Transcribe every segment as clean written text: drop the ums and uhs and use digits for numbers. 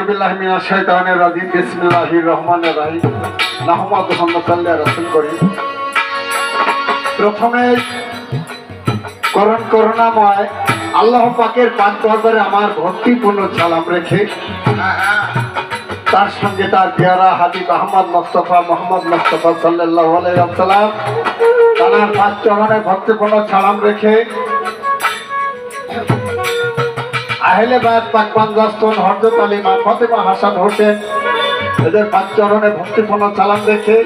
আউযু বিল্লাহি মিনাশ শাইতানির রাজিম বিসমিল্লাহির রহমানির রহিম নাহমাদুহু ওয়া নুসাল্লি আলা রাসূল করিম। প্রথমে করুণাময় আল্লাহ পাকের পাক দরবারে আমার ভক্তিপূর্ণ সালাম রেখে তার সঙ্গে তার পেয়ারা হাবিব আহমদ মুস্তাফা মোহাম্মদ মুস্তাফা সাল্লাল্লাহু আলাইহি ওয়াসাল্লাম তার পাক চরণে ভক্তিপূর্ণ সালাম রেখে আহলে বায়াত পাক পাঞ্জাস্তন হযরত আলী মা ফাতেমা হাসান হোসেন এদের পাক চরণে ভক্তিপূর্ণ সালাম রেখে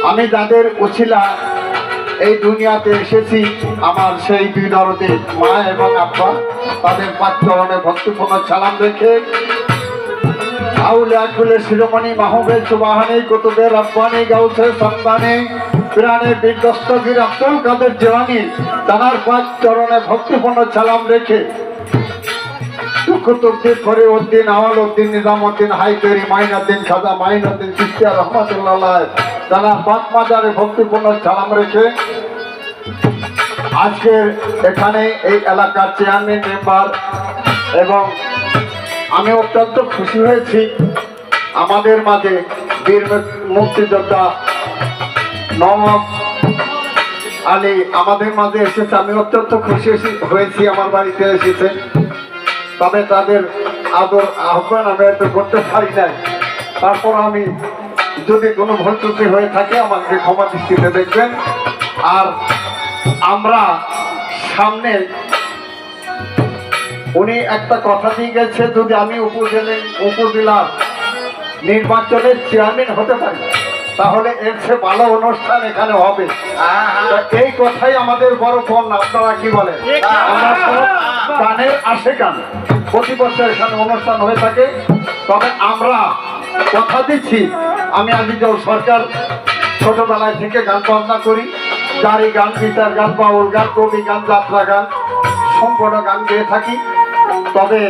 আমি যাদের ওসিলা এই দুনিয়াতে এসেছি আমার সেই দুই দরদে মা এবং আব্বা তাদের পাক চরণে ভক্তিপূর্ণ সালাম রেখে আউলিয়া কুলে শিরোমণি মাহবুবে সুবহানী কুতুবে রব্বানী গাউসে সন্তানী প্রাণে বিদ্যস্তগীর আব্দুল কাদের জিলানী তার পাক চরণে ভক্তিপূর্ণ সালাম রেখে কুতুবদ্দিন ফরিউদ্দিন আওয়ালউদ্দিন নিজামউদ্দিন হায়দারি মাইনুদ্দিন খাজা মাইনুদ্দিন চিশতিয়া রহমাতুল্লাহ আলাইহি তার পাক মাজারে ভক্তিপূর্ণ সালাম রেখে আজকে এখানে এই এলাকার চেয়ারম্যান মেম্বার এবং আমি অত্যন্ত খুশি হয়েছি আমাদের মাঝে বীর মুক্তিযোদ্ধা নওয়াব আলী আমাদের মাঝে এসেছে। আমি অত্যন্ত খুশি হয়েছি আমার বাড়িতে এসেছে, তবে তাদের আদর আহ্বান আমি এত করতে পারি নাই। তারপর আমি যদি কোনো ভুল ত্রুটি হয়ে থাকে আমাকে ক্ষমা দৃষ্টিতে দেখবেন। আর আমরা সামনে উনি একটা কথা দিয়ে গেছে, যদি আমি উপজেলা নির্বাচনের চেয়ারম্যান হতে পারি তাহলে এর চেয়ে ভালো অনুষ্ঠান এখানে হবে। এই কথাই আমাদের বড় ফোন। আপনারা কি বলেন? আমরা সব গানের আসে গান প্রতি বছর এখানে অনুষ্ঠান হয়ে থাকে। তবে আমরা কথা দিচ্ছি, আমি আজিজুল সরকার ছোটবেলায় থেকে গান বাজনা করি, জারি গান, গীতার গান, বাউল গান, কবি গান, যাত্রা গান, সম্পূর্ণ গান গেয়ে থাকি। তবে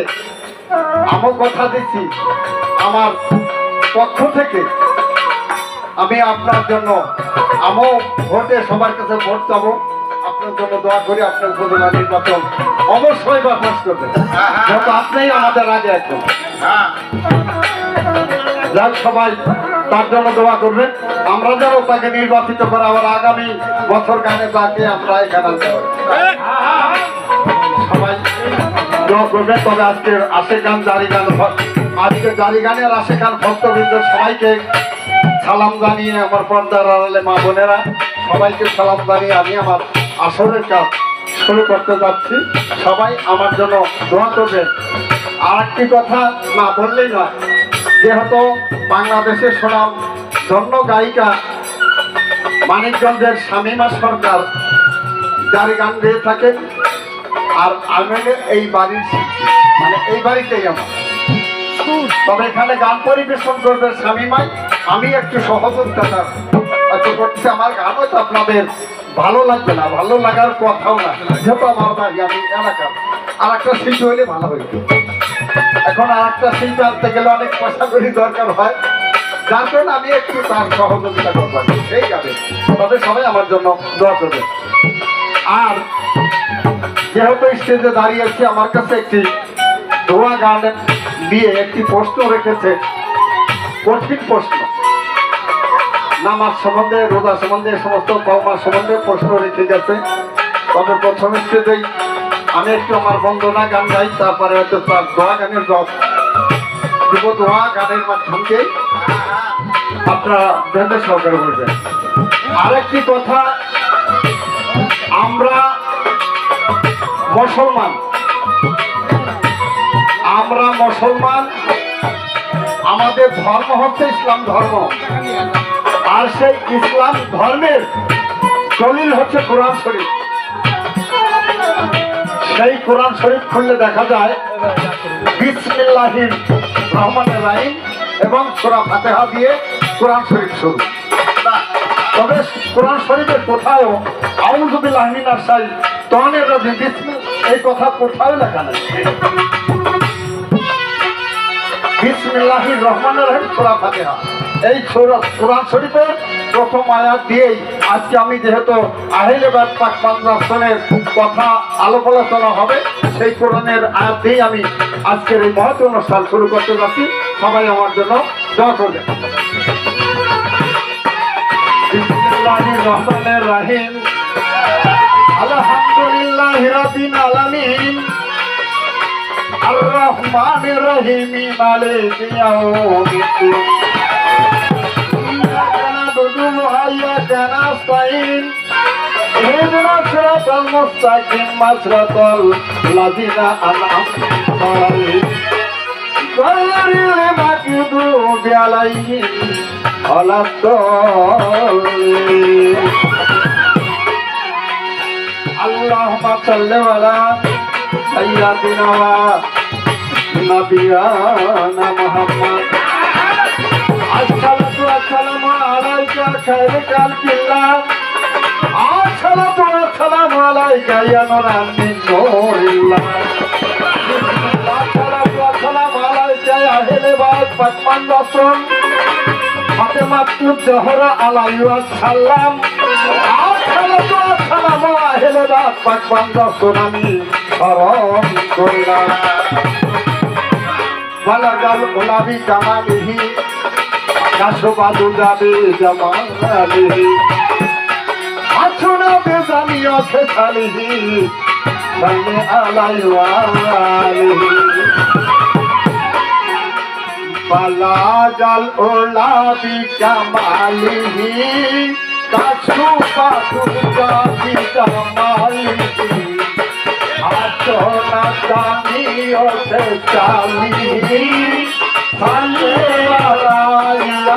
আমিও কথা দিচ্ছি আমার পক্ষ থেকে আমি আপনার জন্য আমিও ভোটে সবার কাছে ভোট চাবো, আপনার জন্য দোয়া করি আপনার উপজেলা নির্বাচন অবশ্যই বাস করবেন, যেহেতু আপনিই আমাদের আগে এখন যান। সবাই তার জন্য দোয়া করবেন, আমরা যেন তাকে নির্বাচিত করে আবার আগামী বছর গানে তাকে আমরা এখানে আনতে পারি। সবাই দোয়া করবেন। তবে আজকে আশে গান জারি গান, আজকে জারি গানের আশে গান ভক্তবৃন্দ সবাইকে সালাম জানিয়ে, আমার পর্দার আড়ালে মা বোনেরা সবাইকে সালাম জানিয়ে আমি আমার আসরের কাজ শুরু করতে যাচ্ছি। সবাই আমার জন্য দোয়া করবেন। আর একটি কথা না বললেই নয়, যেহেতু বাংলাদেশের সুনাম ধন্য গায়িকা মানিকগঞ্জের শামীমা সরকার জারি গান গেয়ে থাকেন, আর আমি এই বাড়ির মানে এই বাড়িতেই আমার, তবে এখানে গান পরিবেশন করবে শামীমাই, আমি একটু সহযোগিতা করছি। আমার গান হয়তো আপনাদের ভালো লাগবে না, ভালো লাগার কথাও না, যেহেতু আমার বাড়ি আমি এলাকার। আর একটা শিল্পী হইলে ভালো হইত। এখন আর একটা শিল্পী আনতে গেলে অনেক পয়সা করি দরকার হয়, যার জন্য আমি একটু তার সহযোগিতা করতে পারি সেই গানে। তবে সবাই আমার জন্য দোয়া করবে। আর যেহেতু স্টেজে দাঁড়িয়েছি, আমার কাছে একটি দোয়া গান দিয়ে একটি প্রশ্ন রেখেছে, কঠিন প্রশ্ন, নামাজ সম্বন্ধে, রোজা সম্বন্ধে, সমস্ত কওমা সম্বন্ধে প্রশ্ন রেখে গেছে। তবে প্রথম স্টেজেই আমি একটু আমার বন্দনা গান গাই, তারপরে হয়তো তার দোয়া গানের জব দিব। দোয়া গানের মাধ্যমে আপনারা ধৈর্য সহকারে বলবেন। আরেকটি কথা, আমরা মুসলমান, আমাদের ধর্ম হচ্ছে ইসলাম ধর্ম, আর সেই ইসলাম ধর্মের দলিল হচ্ছে কোরআন শরীফ। সেই কোরআন শরীফ খুললে দেখা যায় বিসমিল্লাহির রহমানির রহিম এবং সূরা ফাতিহা দিয়ে কোরআন শরীফ শুরু। তবে কোরআন শরীফের কোথাও আউযু বিল্লাহি মিনাশ শাইতানির রাজিম এই কথা কোথাও লেখা নেই। বিসমিল্লাহির রহমানির রহিম সূরা ফাতিহা। এই কোরআন শরীফের প্রথম আয়াত দিয়েই আজকে আমি যেহেতু আহলে বাইত পাক পাঞ্জাসনের কথা আলাপ আলোচনা হবে, সেই কোরআনের আয়াত দিয়েই আমি আজকের এই মহৎ অনুষ্ঠান শুরু করতে যাচ্ছি। সবাই আমার জন্য দোয়া করবেন। বিসমিল্লাহির রহমানির রহিম। আলহামদুলিল্লাহি রাব্বিল আলামিন আর রহমানির রহিম মালিকি ইয়াউমিদ্দিন ইয়্যাকা না'বুদু ওয়া ইয়্যাকা নাস্তাঈন ইহদিনাস সিরাতাল মুস্তাকিম সিরাতাল লাযিনা আন'আমতা আলাইহিম গায়রিল মাগদুবি আলাইহিম ওয়ালাদ-দাল্লিন। আল্লাহুম্মা সাল্লি আলা সাইয়্যিদিনা ওয়া নাবিয়ানা মুহাম্মদ। আসসালাতু ওয়াসসালামু আলাইকা খায়রুল খালকিল্লাহ। আসসালাতু ওয়াসসালামু আলাইকা ইয়া নূরান মিন নূরিল্লাহ। আসসালাতু ওয়াসসালামু আলাইকা ইয়া আহলে বাইত পাক পাঞ্জাসন ফাতেমাতুজ জোহরা আলাইহিস সালাম। আসসালাতু ওয়াসসালামু আহলে বাইত পাক পাঞ্জাসন আমি স্মরণ করলাম। বালাগাল গোলাবি জামালিহি কাশবাদু যাবে জামালিহি আসুনা বেজামিয়া খেসালিহি সাইনে আলাইহি বালাগাল গোলাবি জামালিহি কাশবাদু যাবে জামালিহি আসুনা জামিয়া খেসালিহি সাইনে আলাইহি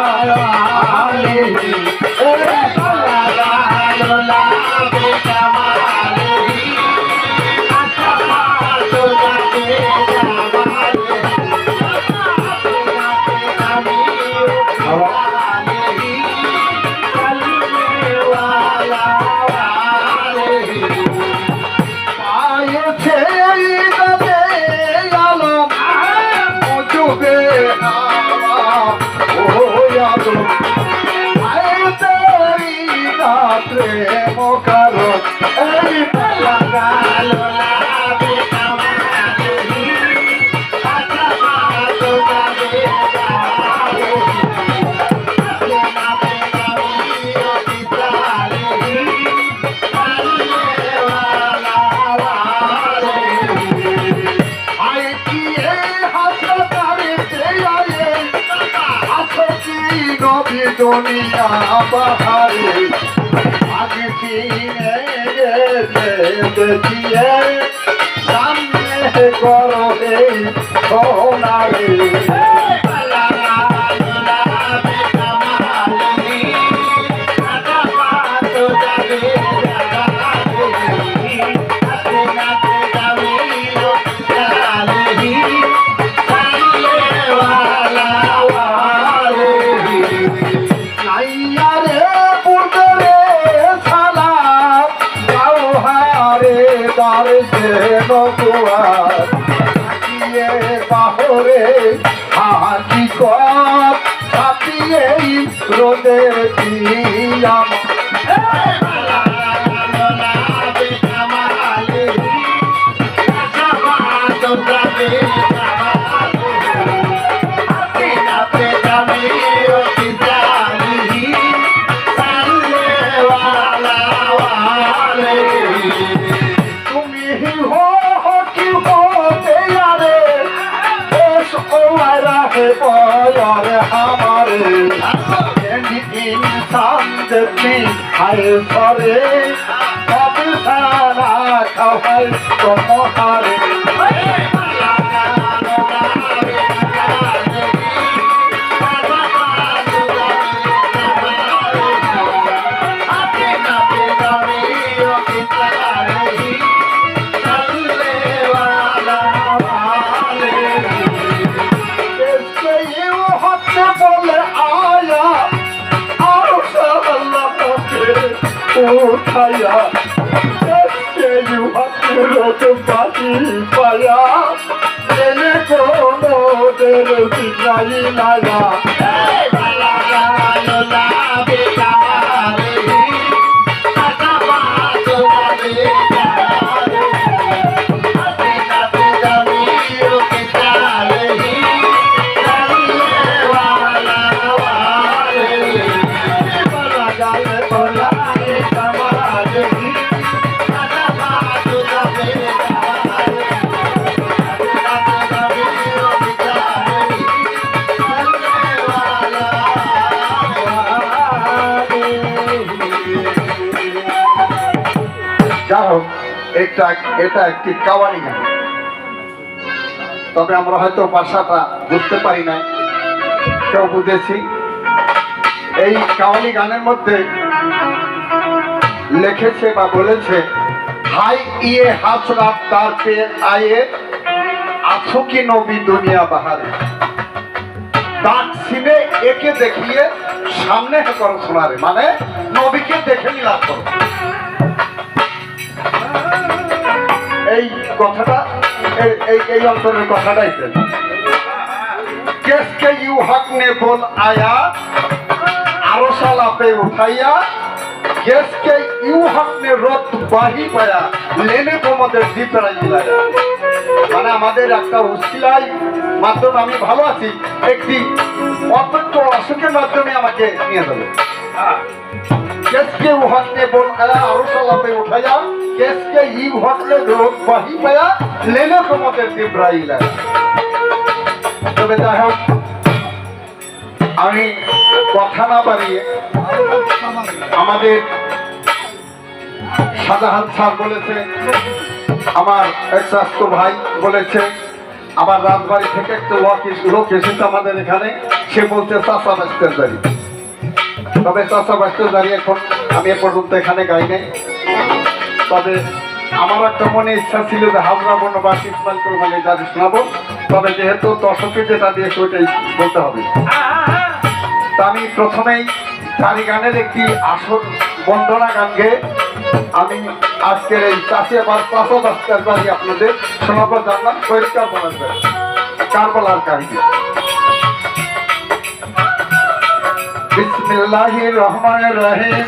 দুনিয়া বাহারে আগে চিনে গেছে দেখিয়ে সামনে করো এই সোনারে রোদের দিয়াম তুমি হো কি হতে আরে এস ও রাহে পয়র হামারে इंसान जबी हाय सरे अब सारा खाए तो मोहारे उठाया के युवा तो बाती पाया मैंने को मोदर सिखाई लाया যাই হোক, এটা একটি কাওয়ালি গান, তবে আমরা হয়তো ভাষাটা বুঝতে পারি না, কেউ বুঝেছি। এই কাওয়ালি গানের মধ্যে লিখেছে বা বলেছে, হাই ইয়ে হাসরাত তার পে আয়ে আছো কি নবী দুনিয়া বাহারে, ডাক সিনে একে দেখিয়ে সামনে করো শোনারে, মানে নবীকে দেখে মিলাপ করো। এই কথাটা এই অন্তরের কথাটাই কেসকে ইউ হক নে বল আয়া আরো সালাপে উঠাইয়া, কেসকে ইউ হক নে রত বাহি পায়া লেনে তোমাদের দীপরাই লায়া। মানে আমাদের একটা উসিলাই মাধ্যমে আমি ভালো আছি, একটি অত্যন্ত অসুখের মাধ্যমে আমাকে নিয়ে যাবে। কেসকে ইউ হক নে বল আয়া আরো সালাপে উঠাইয়া, কেসকে ইউ হক নে রত বাহি পায়া লেনে তোমাদের দীপরাই লায়া। তবে যাই হোক, আমি কথা না বাড়িয়ে আমাদের শাহজাহান স্যার বলেছে, আমার এক স্বাস্থ্য ভাই বলেছে, আমার রাজবাড়ি থেকে একটা লোক এসেছে আমাদের এখানে, সে বলছে চাষা বাঁচতে দাঁড়ি। তবে চাষা বাঁচতে দাঁড়িয়ে এখন আমি এ পর্যন্ত এখানে গাই নাই, তবে আমার একটা মনে ইচ্ছা ছিল যে হাজরা বনবাস ইসমাইল কোরবানি দাঁড়িয়ে শোনাবো, তবে যেহেতু দর্শকে যেটা দিয়েছে ওইটাই বলতে হবে। তা আমি প্রথমেই চারি গানের একটি আসল বন্দনা গান গেয়ে আমি আজকের এই চাষে আবার পাঁচো বাস্তার বাড়ি আপনাদের শোনাবো। জানলাম পরিষ্কার বলার যায় কারবালার কাহিনী। বিসমিল্লাহির রহমানির রহিম।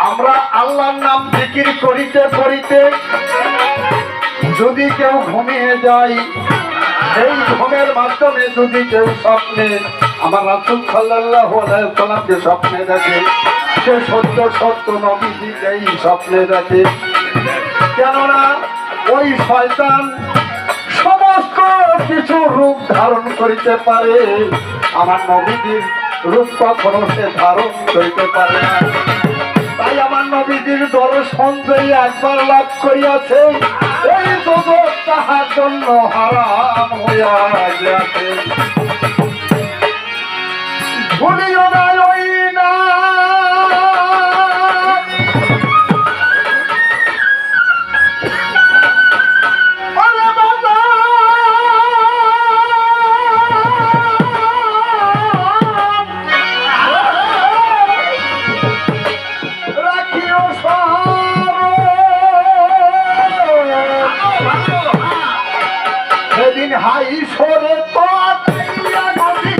আমরা আল্লাহর নাম জিকির করিতে করিতে যদি কেউ ঘুমিয়ে যায়, এই ঘুমের মাধ্যমে যদি কেউ স্বপ্নে আমার রাসূল সাল্লাল্লাহু আলাইহি ওয়াসাল্লামকে স্বপ্নে দেখে, সে সত্য সত্য নবীজিকেই স্বপ্নে দেখে। কেননা ওই শয়তান সমস্ত কিছু রূপ ধারণ করিতে পারে, আমার নবীজির রূপ কখনো সে ধারণ করিতে পারে না। তাই আমার নবীজির দর্শন যেই একবার লাভ করিয়াছে, এই জগৎ তাহার জন্য হারাম হইয়া গিয়াছে। ভুলিও না ওই না হাই সরে নবী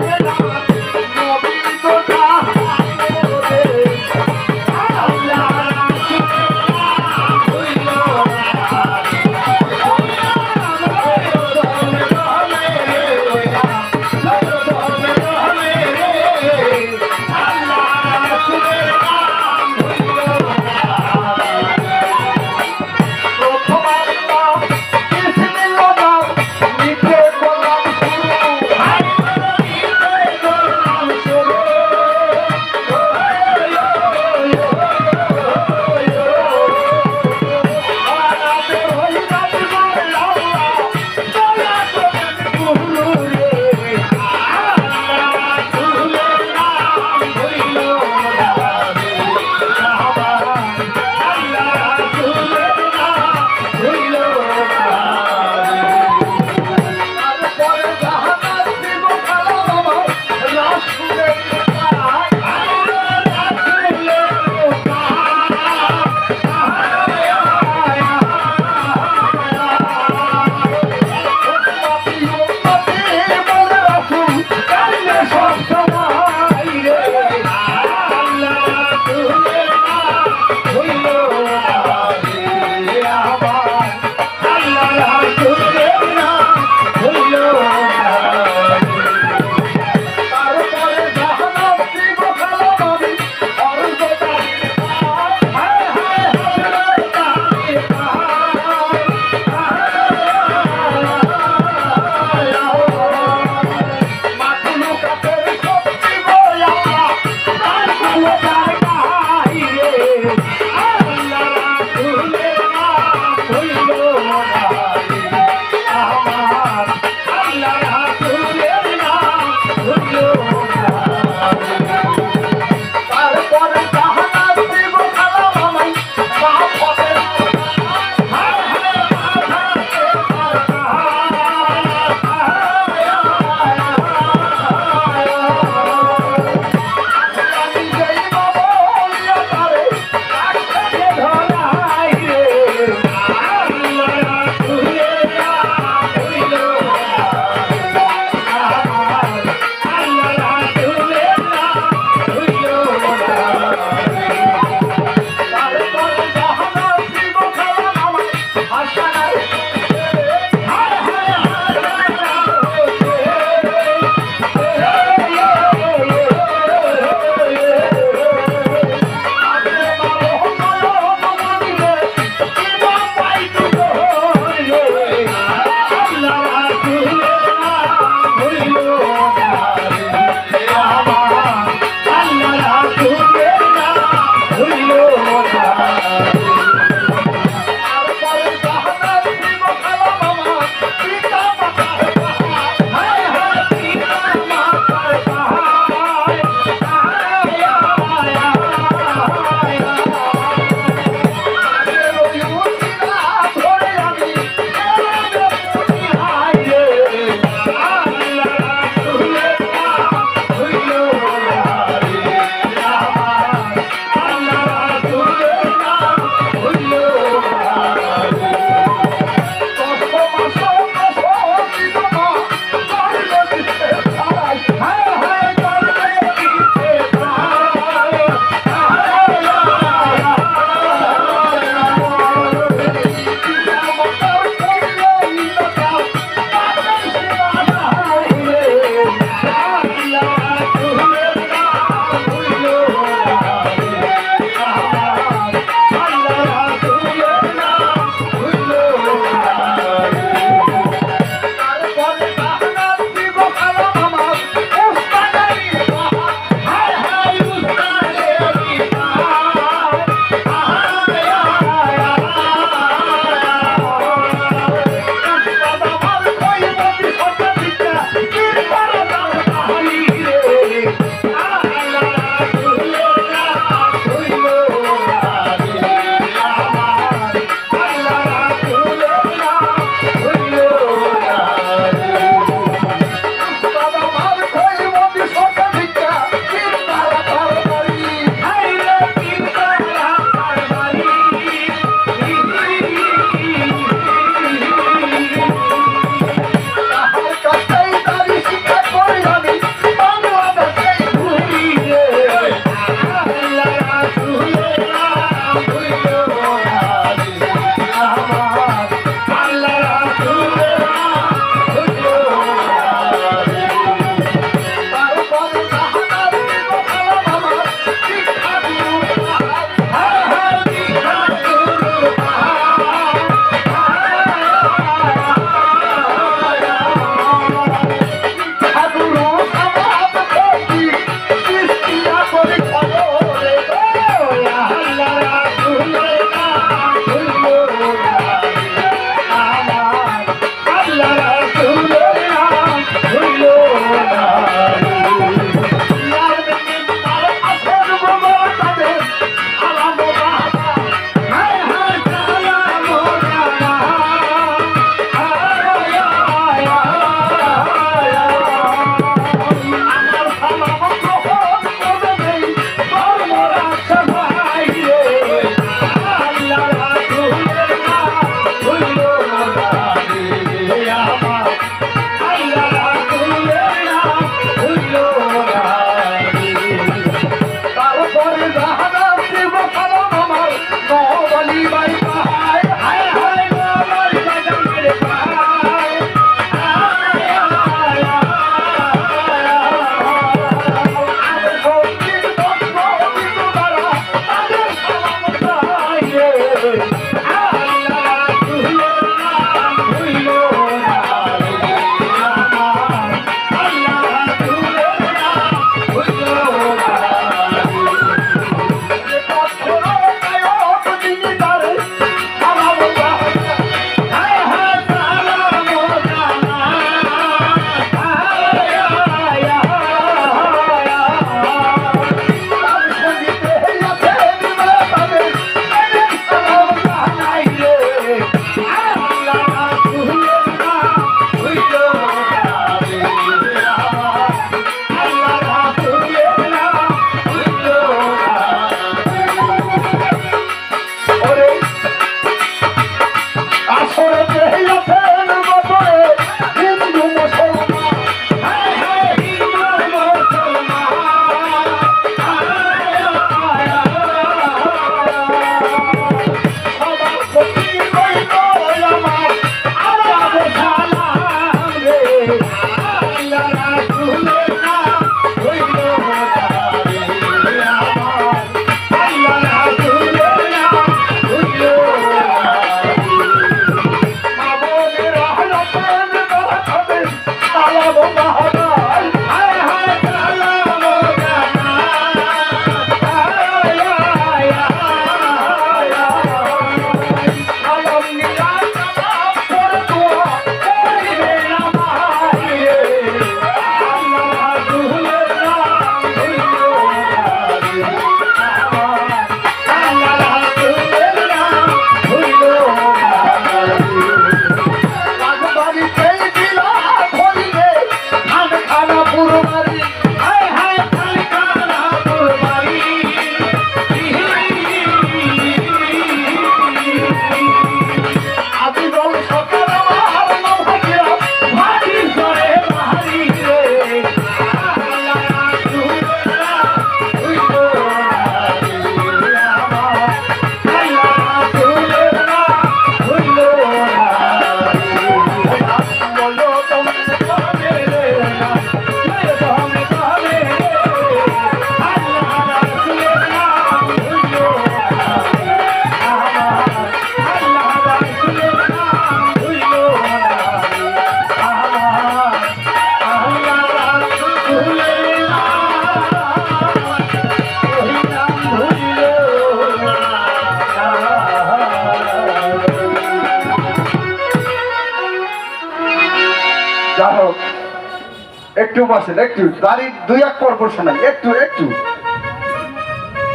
একটু বসেন, একটু দাড়ি দুই এক পর্ব শোনাই, একটু একটু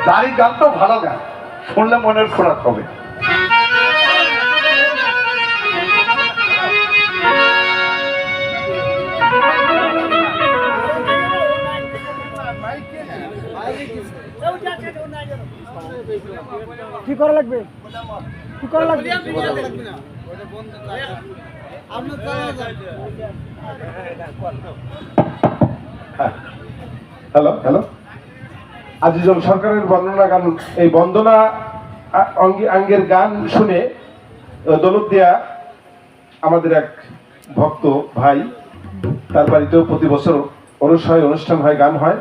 দাড়ি গান তো ভালো গান, শুনলে মনের খোরাক হবে। কি করা লাগবে, কি করা লাগবে? হ্যালো হ্যালো, আজিজুল সরকারের বন্দনা গান, এই বন্দনা আঙ্গের গান শুনে দৌলতদিয়া আমাদের এক ভক্ত ভাই, তার বাড়িতেও প্রতি বছর অনুষ্ঠান হয়, গান হয়।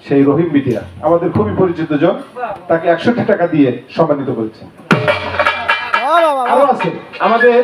সেই রহিম বিটিয়া আমাদের খুবই পরিচিত জন, তাকে 61 টাকা দিয়ে সম্মানিত করেছে। আরো আছে আমাদের